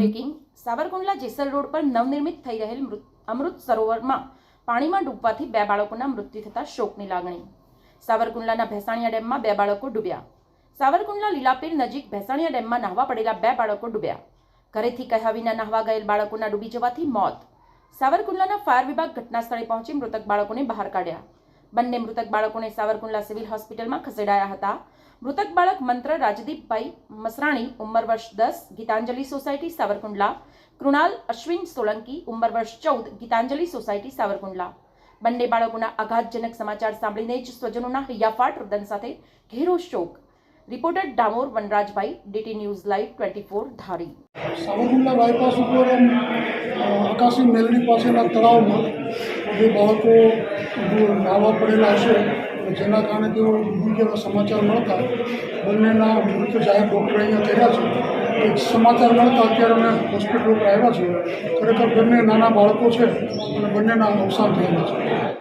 Breaking Savarkundla Jesal road પર નવનિર્મિત થઈ રહેલ અમૃત સરોવરમાં પાણીમાં ડૂબવાથી 2 બાળકોના મૃત્યુ થતા શોકની લાગણી। સાવરકુંડલાના ભેસાણિયા ડેમમાં 2 બાળકો ડૂબ્યા। સાવરકુંડલા લીલાપીર નજીક ભેસાણિયા ડેમમાં નહાવા પડેલા 2 બાળકો ડૂબ્યા। ઘરેથી કહ્યા વિના નહાવા ગયેલ બાળકોના ડૂબી જવાથી મોત। સાવરકુંડલાના ફાયર વિભાગ ઘટના સ્થળે પહોંચી મૃતક બાળકોને બહાર કાઢ્યા। બંને મૃતક બાળકોને સાવરકુંડલા સિવિલ હોસ્પિટલમાં ખસેડાયા હતા। મૃતક બાળક મંત્ર રાજદીપભાઈ મસરાણી ઉંમર વર્ષ 10 ગીતાંજલિ સોસાયટી સાવરકુંડલા, કૃણાલ અશ્વિન સોલંકી ઉંમર વર્ષ 14 ગીતાંજલિ સોસાયટી સાવરકુંડલા। બંને બાળકોના આઘાતજનક સમાચાર સાંભળીને જ સ્વજનોના હૈયાફાટ રુદન સાથે ઘેરો શોક। Reporter Damor વનરાજભાઈ, DT news live 24 ધારી। સાવરકુંડલા બાયપાસ ઉપર આકાશી મેલડી પાસેના તળાવમાં 2 બાળકો નાહવા પડેલા છે, જેના કારણે તેઓ ડૂબી જેવા સમાચાર મળતા બંનેના મૃત જાહેર ડૉક્ટર અહીંયા કર્યા છે। એક સમાચાર મળતા અત્યારે અમે હોસ્પિટલ ઉપર આવ્યા છીએ। ખરેખર બંને નાના બાળકો છે અને બંનેના અવસાન થયેલા છે।